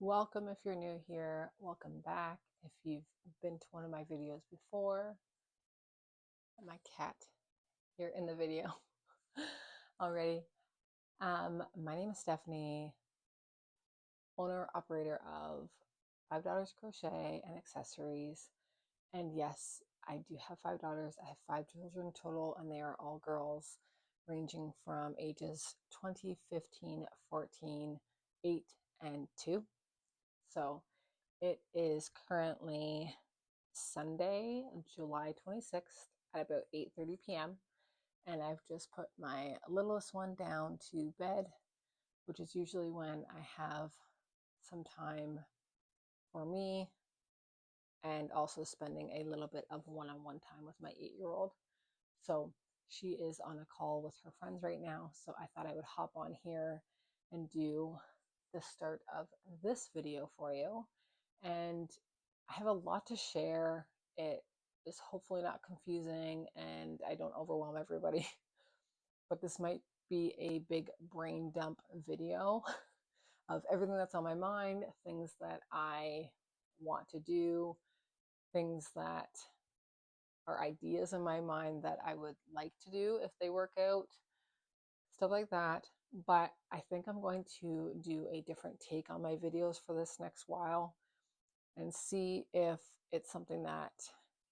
Welcome if you're new here. Welcome back if you've been to one of my videos before. My cat here in the video already. My name is Stephanie, owner operator of $5 Crochet and Accessories. And yes, I do have 5 daughters. I have 5 children total, and they are all girls ranging from ages 20, 15, 14, 8, and 2. So it is currently Sunday, July 26th at about 8:30 p.m. and I've just put my littlest one down to bed, which is usually when I have some time for me and also spending a little bit of one-on-one time with my 8-year-old. So she is on a call with her friends right now, so I thought I would hop on here and do the start of this video for you. And I have a lot to share. It is hopefully not confusing and I don't overwhelm everybody, but this might be a big brain dump video of everything that's on my mind, things that I want to do, things that are ideas in my mind that I would like to do if they work out, stuff like that. But I think I'm going to do a different take on my videos for this next while and see if it's something that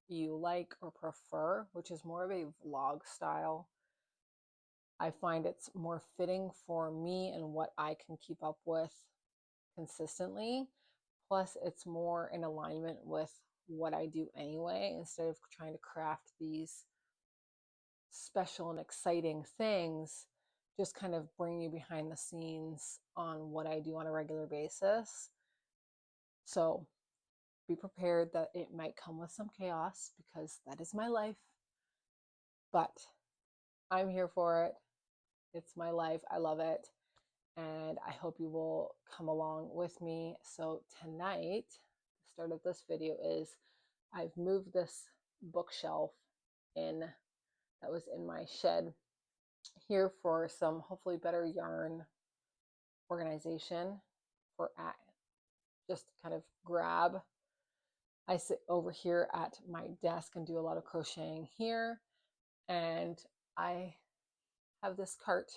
you like or prefer, which is more of a vlog style. I find it's more fitting for me and what I can keep up with consistently. Plus, it's more in alignment with what I do anyway, instead of trying to craft these special and exciting things, just kind of bring you behind the scenes on what I do on a regular basis. So be prepared that it might come with some chaos because that is my life, but I'm here for it. It's my life. I love it. And I hope you will come along with me. So tonight, the start of this video is I've moved this bookshelf in that was in my shed here for some hopefully better yarn organization for just kind of grab. I sit over here at my desk and do a lot of crocheting here, and I have this cart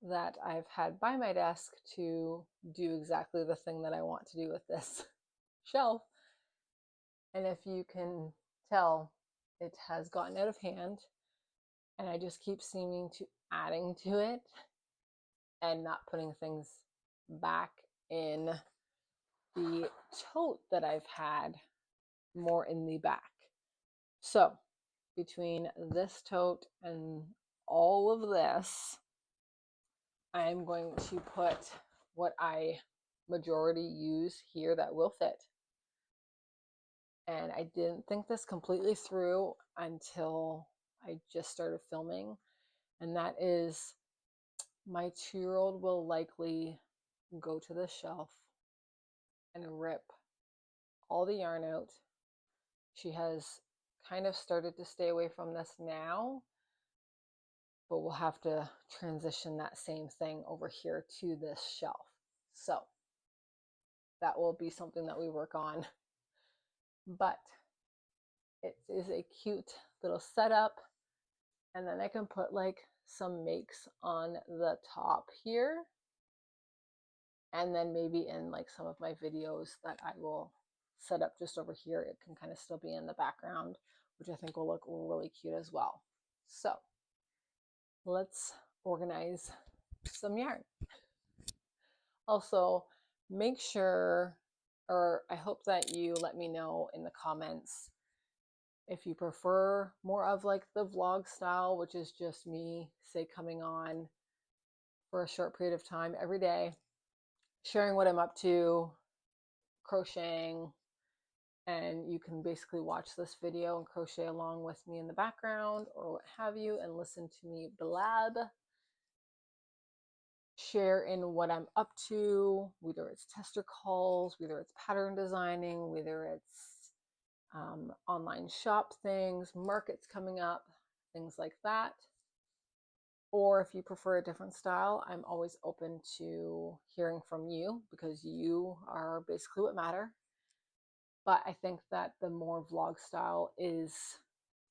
that I've had by my desk to do exactly the thing that I want to do with this shelf. And if you can tell, it has gotten out of hand, and I just keep seeming to adding to it and not putting things back in the tote that I've had more in the back. So between this tote and all of this, I'm going to put what I majority use here that will fit. And I didn't think this completely through until I just started filming. And that is, my 2-year-old will likely go to the shelf and rip all the yarn out. She has kind of started to stay away from this now, but we'll have to transition that same thing over here to this shelf. So that will be something that we work on. But it is a cute little setup. And then I can put like some makes on the top here. And then maybe in like some of my videos that I will set up just over here, it can kind of still be in the background, which I think will look really cute as well. So let's organize some yarn. Also, make sure, or I hope that you let me know in the comments if you prefer more of like the vlog style, which is just me, say, coming on for a short period of time every day, sharing what I'm up to, crocheting, and you can basically watch this video and crochet along with me in the background or what have you and listen to me blab, share in what I'm up to, whether it's tester calls, whether it's pattern designing, whether it's online shop things, markets coming up, things like that. Or if you prefer a different style, I'm always open to hearing from you because you are basically what matter. But I think that the more vlog style is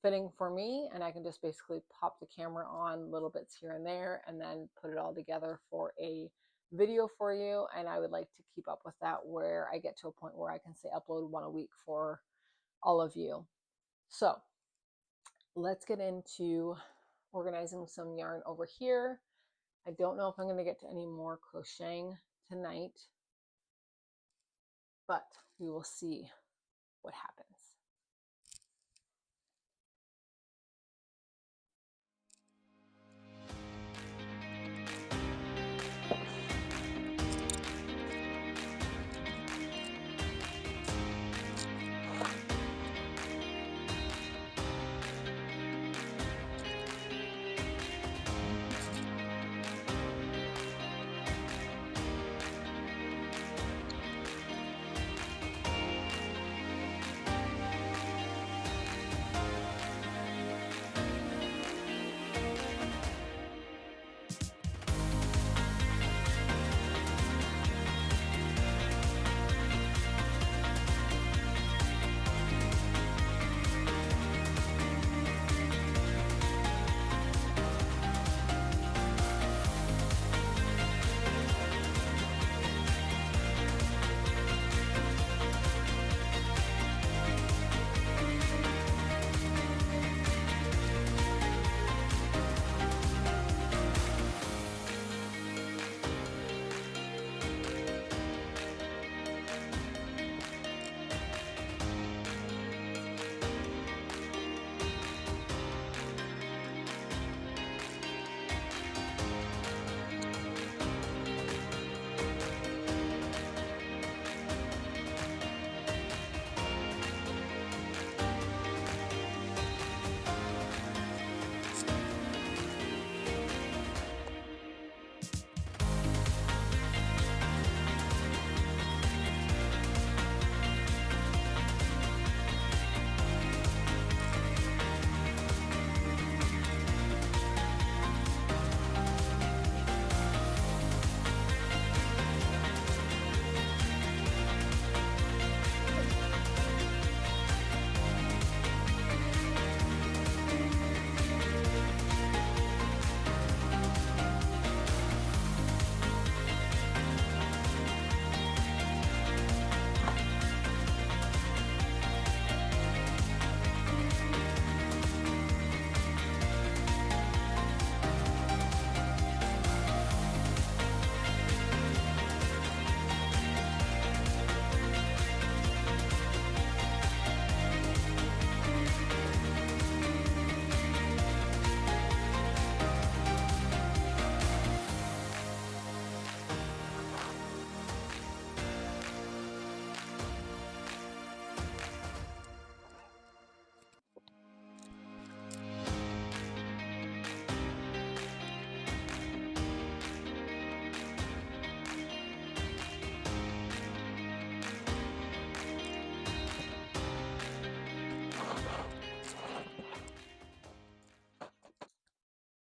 fitting for me, and I can just basically pop the camera on little bits here and there and then put it all together for a video for you. And I would like to keep up with that where I get to a point where I can say upload one a week for all of you. So let's get into organizing some yarn over here. I don't know if I'm going to get to any more crocheting tonight, but we will see what happens.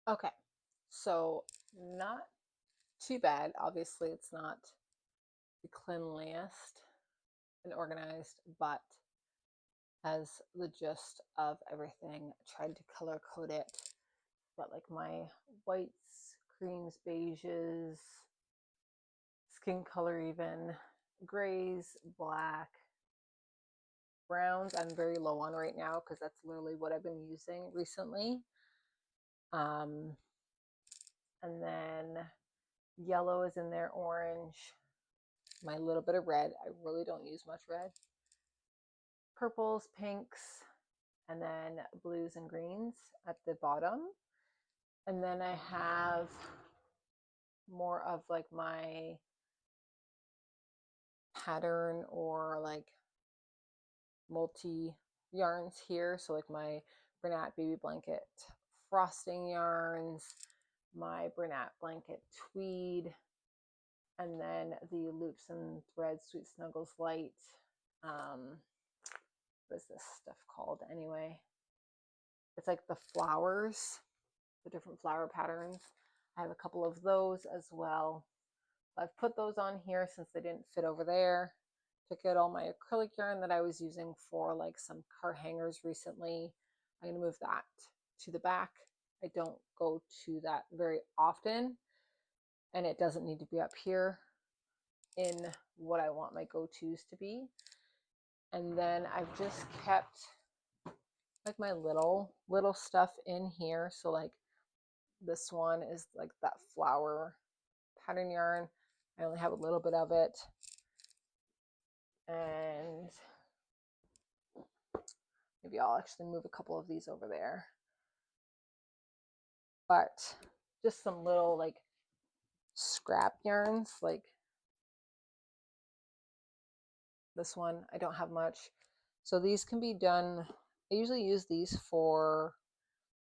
Okay, so not too bad. Obviously, it's not the cleanliest and organized, but has the gist of everything. I tried to color code it, but like my whites, creams, beiges, skin color even, grays, black, browns I'm very low on right now because that's literally what I've been using recently. And then yellow is in there, orange, my little bit of red. I really don't use much red. Purples, pinks, and then blues and greens at the bottom. And then I have more of like my pattern or like multi yarns here. So like my Bernat baby blanket frosting yarns, my Bernat blanket tweed, and then the loops and threads Sweet Snuggles light. What is this stuff called anyway? It's like the flowers the different flower patterns. I have a couple of those as well. I've put those on here since they didn't fit over there. Took out all my acrylic yarn that I was using for like some car hangers recently. I'm going to move that to the back. I don't go to that very often, and it doesn't need to be up here in what I want my go-tos to be. And then I've just kept like my little stuff in here. So like this one is like that flower pattern yarn. I only have a little bit of it. And maybe I'll actually move a couple of these over there. But just some little like scrap yarns, like this one. I don't have much. So these can be done. I usually use these for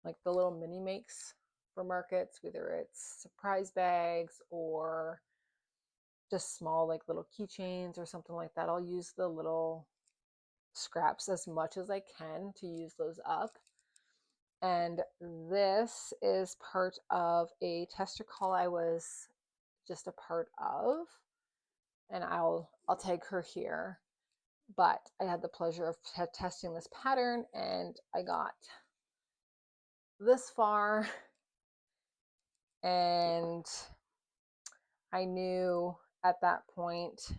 like the little mini makes for markets, whether it's surprise bags or just small like little keychains or something like that. I'll use the little scraps as much as I can to use those up. And this is part of a tester call I was just a part of, and I'll tag her here. But I had the pleasure of testing this pattern, and I got this far, and I knew at that point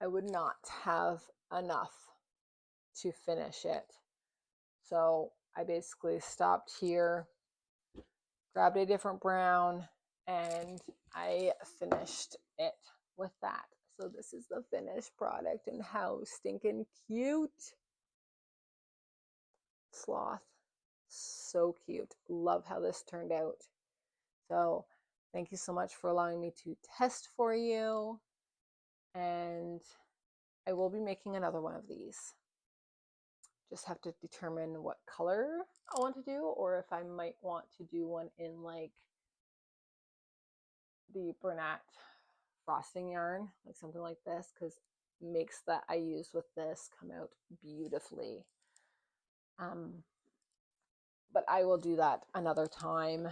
I would not have enough to finish it. So I basically stopped here, grabbed a different brown, and I finished it with that. So this is the finished product, and how stinking cute. Sloth, so cute. Love how this turned out. So thank you so much for allowing me to test for you, and I will be making another one of these. Just have to determine what color I want to do, or if I might want to do one in like the Bernat frosting yarn, like something like this, because makes that I use with this come out beautifully. But I will do that another time.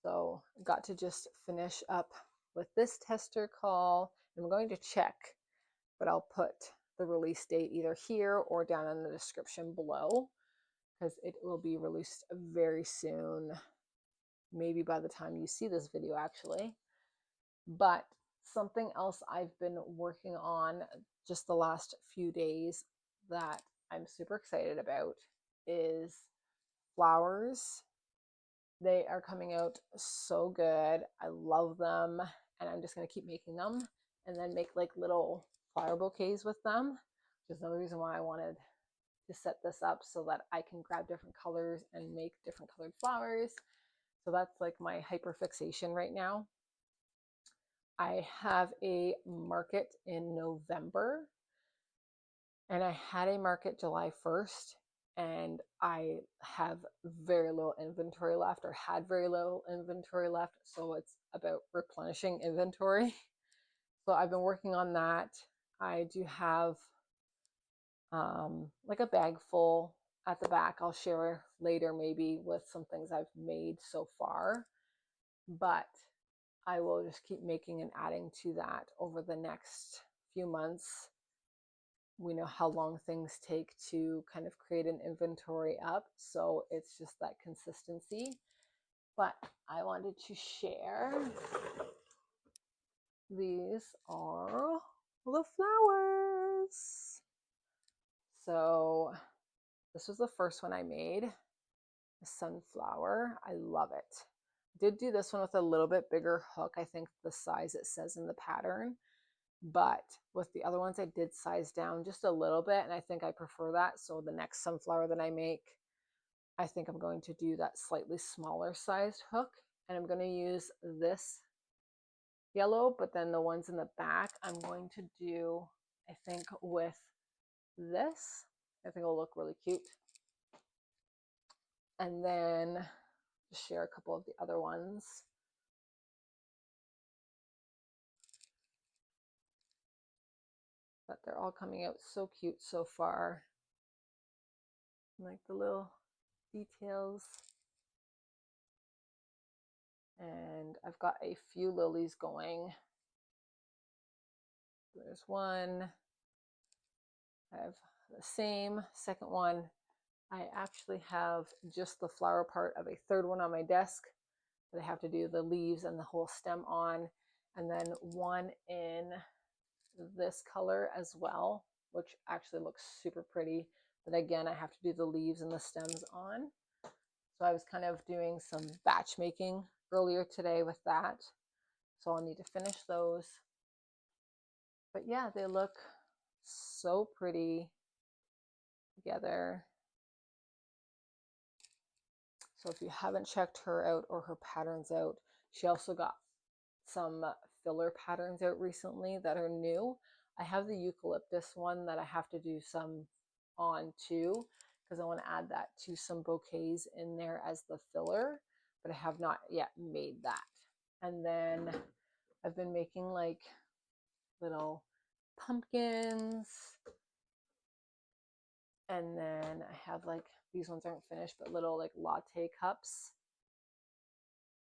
So I got to just finish up with this tester call. I'm going to check, but I'll put the release date either here or down in the description below, because it will be released very soon, maybe by the time you see this video actually. But something else I've been working on just the last few days that I'm super excited about is flowers. They are coming out so good. I love them, and I'm just going to keep making them and then make like little flower bouquets with them, which is another reason why I wanted to set this up, so that I can grab different colors and make different colored flowers. So that's like my hyper fixation right now. I have a market in November, and I had a market July 1st, and I have very little inventory left, or had very little inventory left. So it's about replenishing inventory. So I've been working on that. I do have like a bag full at the back. I'll share later maybe with some things I've made so far, but I will just keep making and adding to that over the next few months. We know how long things take to kind of create an inventory up, so it's just that consistency. But I wanted to share, these are the flowers. So this was the first one I made, a sunflower. I love it. Did do this one with a little bit bigger hook, I think the size it says in the pattern, but with the other ones I did size down just a little bit, and I think I prefer that. So the next sunflower that I make, I think I'm going to do that slightly smaller sized hook, and I'm going to use this yellow, but then the ones in the back I'm going to do, I think, with this. I think it'll look really cute. And then just share a couple of the other ones. But they're all coming out so cute so far. Like the little details. And I've got a few lilies going. There's one. I have the same second one. I actually have just the flower part of a third one on my desk that I have to do the leaves and the whole stem on, and then one in this color as well, which actually looks super pretty, but again I have to do the leaves and the stems on. So I was kind of doing some batch making earlier today with that, so I'll need to finish those. But yeah, they look so pretty together. So if you haven't checked her out or her patterns out, she also got some filler patterns out recently that are new. I have the eucalyptus one that I have to do some on too, because I want to add that to some bouquets in there as the filler, but I have not yet made that. And then I've been making like little pumpkins, and then I have like, these ones aren't finished, but little like latte cups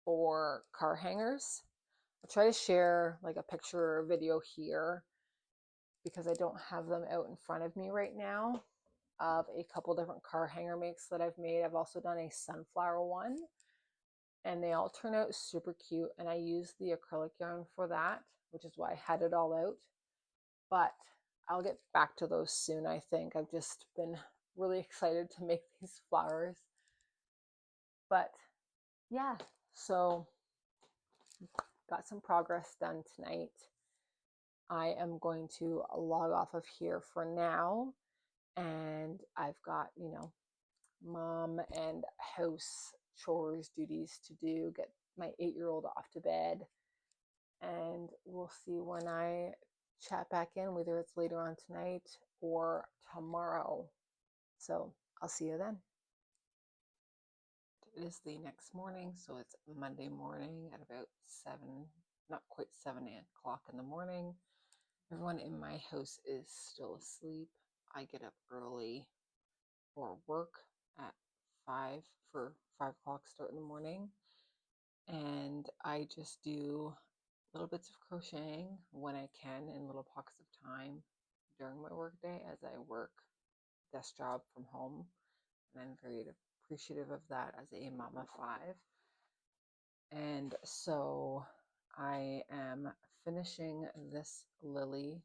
for car hangers. I'll try to share like a picture or a video here because I don't have them out in front of me right now, of a couple different car hanger makes that I've made. I've also done a sunflower one, and they all turn out super cute, and I use the acrylic yarn for that, which is why I had it all out. But I'll get back to those soon, I think. I've just been really excited to make these flowers. But yeah, so got some progress done tonight. I am going to log off of here for now, and I've got, you know, mom and house chores duties to do, get my 8-year-old off to bed, and we'll see when I chat back in, whether it's later on tonight or tomorrow. So I'll see you then. It is the next morning, so it's Monday morning at about 7, not quite 7 o'clock in the morning. Everyone in my house is still asleep. I get up early for work at 5 for 5 o'clock start in the morning, and I just do little bits of crocheting when I can in little pockets of time during my work day as I work desk job from home, and I'm very appreciative of that as a mama 5. And so I am finishing this lily,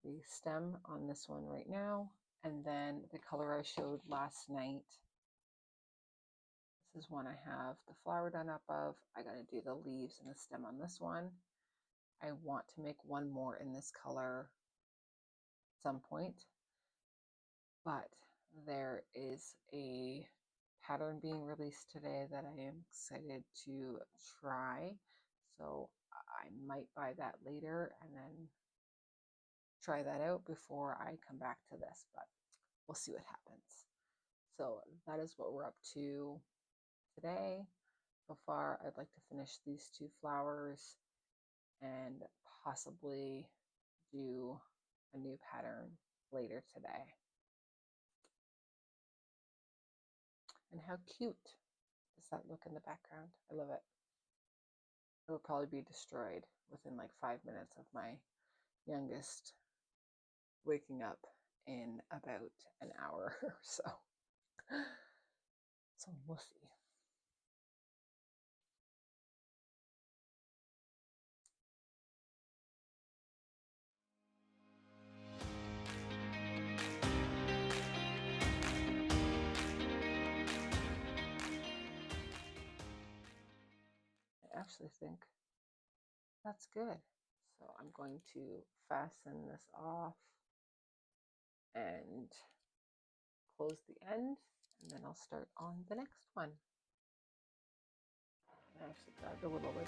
the stem on this one right now, and then the color I showed last night. This is one I have the flower done up of. I got to do the leaves and the stem on this one. I want to make one more in this color at some point, but there is a pattern being released today that I am excited to try, so I might buy that later and then try that out before I come back to this, but we'll see what happens. So that is what we're up to today. So far, I'd like to finish these 2 flowers and possibly do a new pattern later today. And how cute does that look in the background? I love it. It will probably be destroyed within like 5 minutes of my youngest waking up in about an hour or so. So we'll see. I actually think that's good. So I'm going to fasten this off and close the end, and then I'll start on the next one. I actually grabbed a little like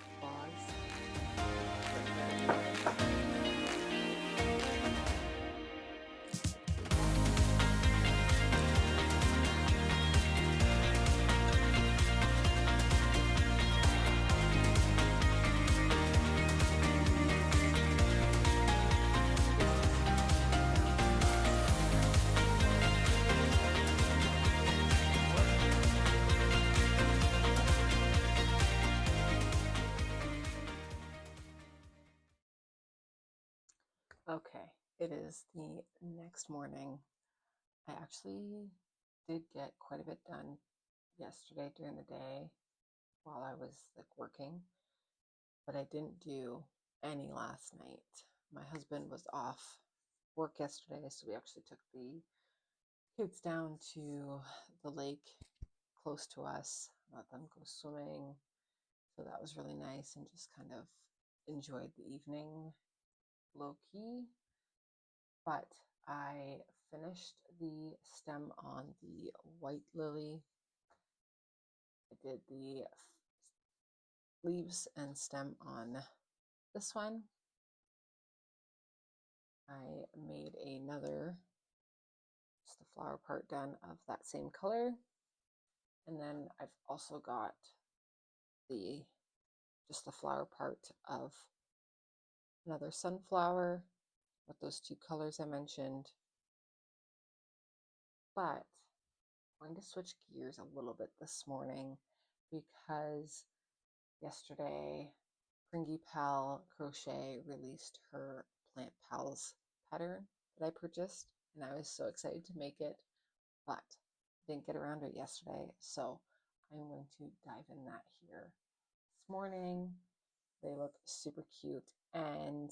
Okay, it is the next morning. I actually did get quite a bit done yesterday during the day while I was like working, but I didn't do any last night. My husband was off work yesterday, so we actually took the kids down to the lake close to us, let them go swimming. So that was really nice and just kind of enjoyed the evening low key. But I finished the stem on the white lily. I did the leaves and stem on this one. I made another, just the flower part done of that same color. And then I've also got just the flower part of another sunflower with those two colors I mentioned. But I'm going to switch gears a little bit this morning because yesterday Pringy Pal Crochet released her Plant Pals pattern that I purchased, and I was so excited to make it, but didn't get around to it yesterday, so I'm going to dive in that here this morning. They look super cute, and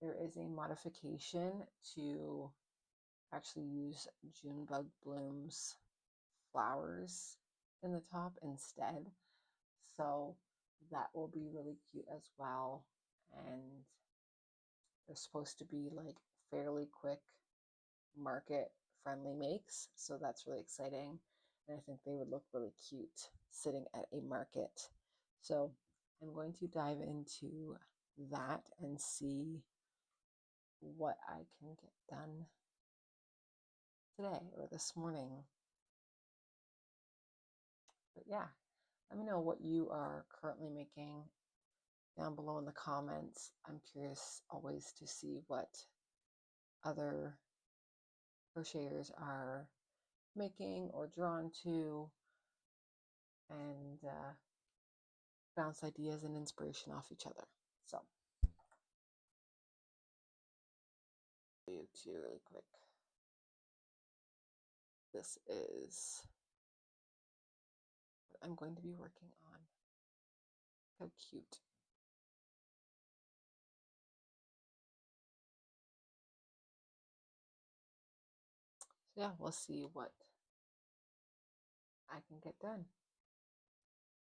there is a modification to actually use Junebug Bloom's flowers in the top instead, so that will be really cute as well. And they're supposed to be like fairly quick market friendly makes, so that's really exciting, and I think they would look really cute sitting at a market. So I'm going to dive into that and see what I can get done today or this morning. But yeah, let me know what you are currently making down below in the comments. I'm curious always to see what other crocheters are making or drawn to, and bounce ideas and inspiration off each other. So, you two really quick. This is what I'm going to be working on. How cute. So yeah, we'll see what I can get done.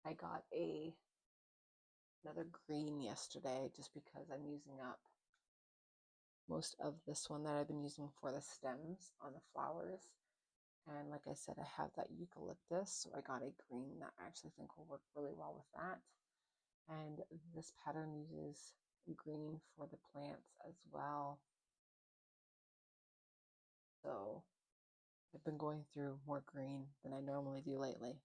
I got another green yesterday just because I'm using up most of this one that I've been using for the stems on the flowers. And like I said, I have that eucalyptus, so I got a green that I actually think will work really well with that. And this pattern uses green for the plants as well. So I've been going through more green than I normally do lately.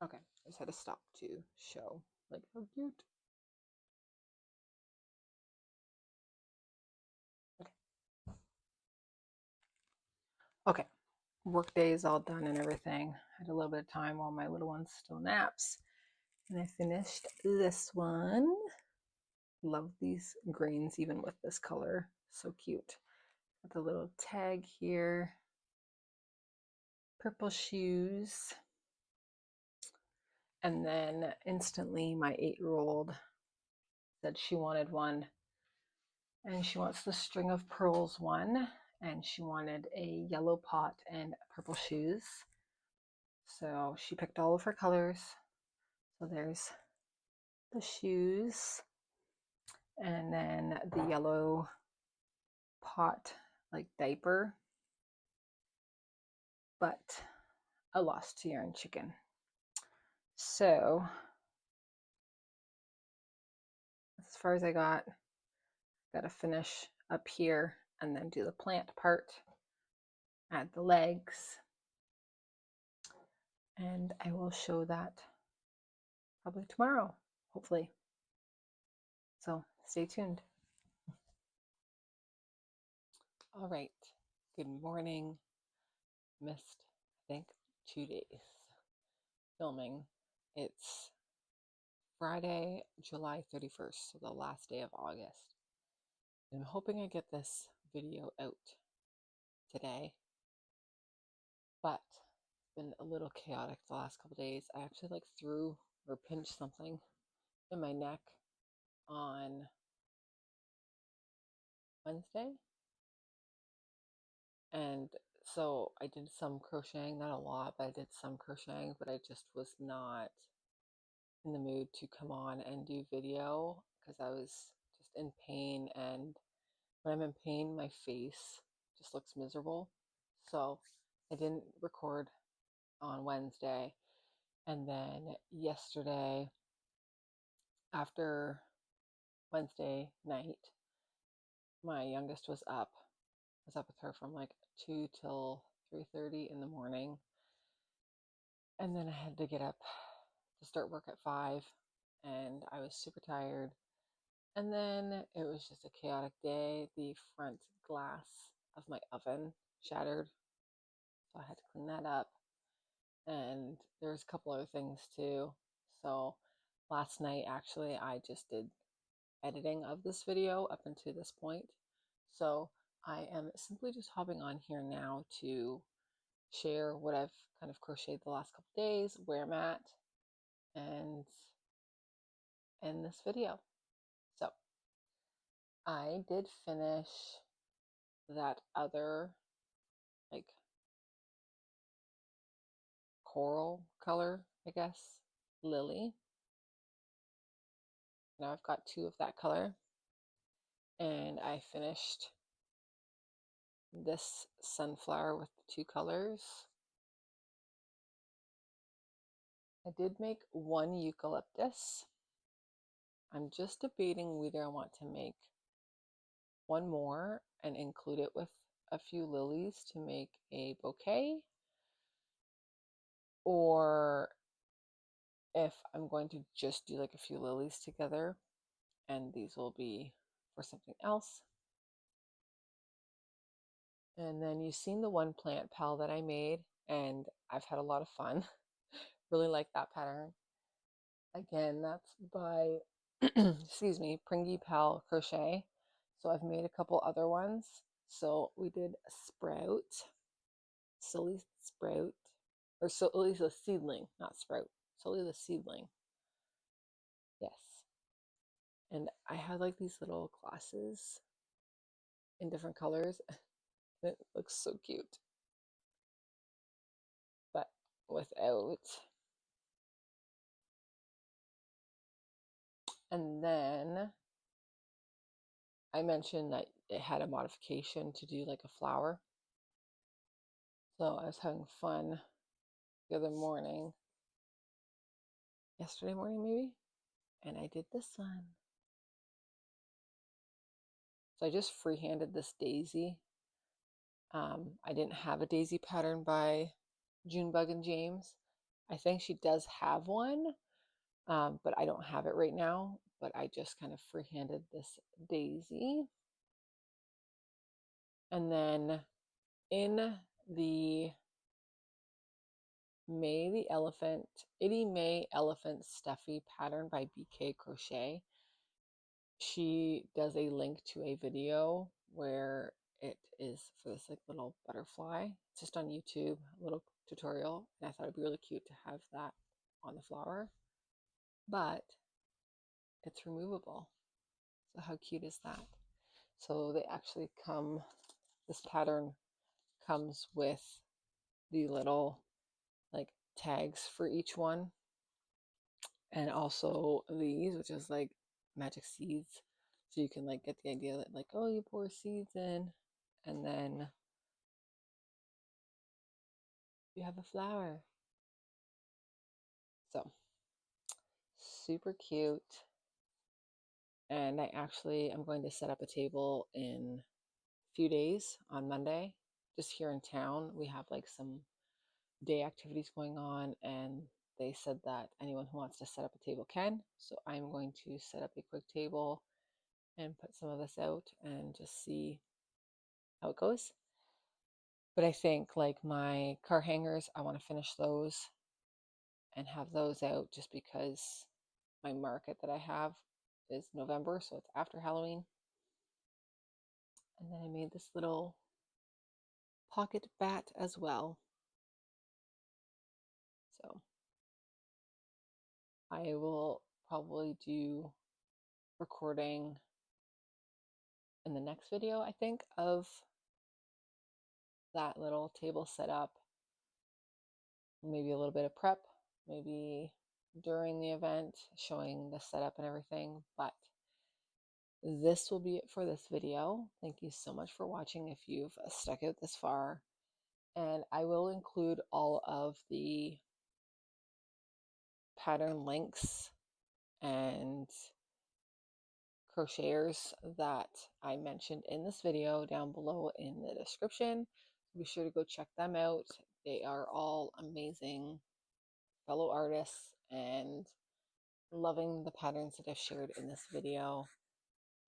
Okay, I just had to stop to show like how cute. Okay. Okay, work day is all done and everything. I had a little bit of time while my little one still naps. And I finished this one. Love these greens even with this color. So cute. Got the little tag here. Purple shoes. And then instantly my 8-year-old said she wanted one. And she wants the string of pearls one. And she wanted a yellow pot and purple shoes. So she picked all of her colors. So there's the shoes. And then the yellow pot, like diaper. But I lost to yarn chicken. So as far as I got to finish up here and then do the plant part, add the legs, and I will show that probably tomorrow, hopefully. So stay tuned. All right, good morning. Missed think 2 days filming. It's Friday, July 31st, so the last day of August. I'm hoping I get this video out today, but it's been a little chaotic the last couple days. I actually threw or pinched something in my neck on Wednesday, and so I did some crocheting, not a lot, but I did some crocheting, but I just was not in the mood to come on and do video because I was just in pain, and when I'm in pain my face just looks miserable. So I didn't record on Wednesday, and then yesterday after Wednesday night my youngest was up. I was up with her from 2 till 3:30 in the morning, and then I had to get up to start work at 5, and I was super tired. And then it was just a chaotic day. The front glass of my oven shattered, so I had to clean that up. And there's a couple other things too. So last night, actually, I just did editing of this video up until this point. So I am simply just hopping on here now to share what I've kind of crocheted the last couple days, where I'm at, and end this video. So I did finish that other coral color, I guess, lily. Now I've got 2 of that color, and I finished this sunflower with the 2 colors. I did make 1 eucalyptus. I'm just debating whether I want to make 1 more and include it with a few lilies to make a bouquet, or if I'm going to just do a few lilies together and these will be for something else. And then you've seen the one plant pal that I made, and I've had a lot of fun. Really like that pattern. Again, that's by excuse me, Pringy Pal Crochet. So I've made a couple other ones. So we did Sprout, Silly Sprout, or Silly the seedling, not Sprout, Silly the seedling. Yes. And I had these little glasses in different colors. It looks so cute. But without. And then I mentioned that it had a modification to do a flower. So I was having fun the other morning, yesterday morning maybe, and I did this one. So I just freehanded this daisy. I didn't have a daisy pattern by Junebug and James. I think she does have one, but I don't have it right now. But I just kind of freehanded this daisy. And then in the Itty May Elephant Stuffy pattern by BK Crochet, she does a link to a video where it is for this little butterfly. It's just on YouTube, a little tutorial, and I thought it'd be really cute to have that on the flower, but it's removable. So how cute is that? So they actually come, this pattern comes with the little tags for each one, and also these, which is magic seeds, so you can get the idea that oh, you pour seeds in and then you have a flower. So super cute. And I actually am going to set up a table in a few days on Monday, just here in town. We have some day activities going on, and they said that anyone who wants to set up a table can. So I'm going to set up a quick table and put some of this out and just see how it goes. But I think like my car hangers, I want to finish those and have those out just because my market that I have is November, so it's after Halloween. And then I made this little pocket bat as well. So I will probably do recording in the next video, I think, of that little table setup. Maybe a little bit of prep, maybe during the event, showing the setup and everything. But this will be it for this video. Thank you so much for watching if you've stuck out this far. And I will include all of the pattern links and crocheters that I mentioned in this video down below in the description. Be sure to go check them out. They are all amazing fellow artists and loving the patterns that I've shared in this video.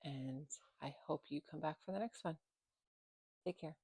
And I hope you come back for the next one. Take care.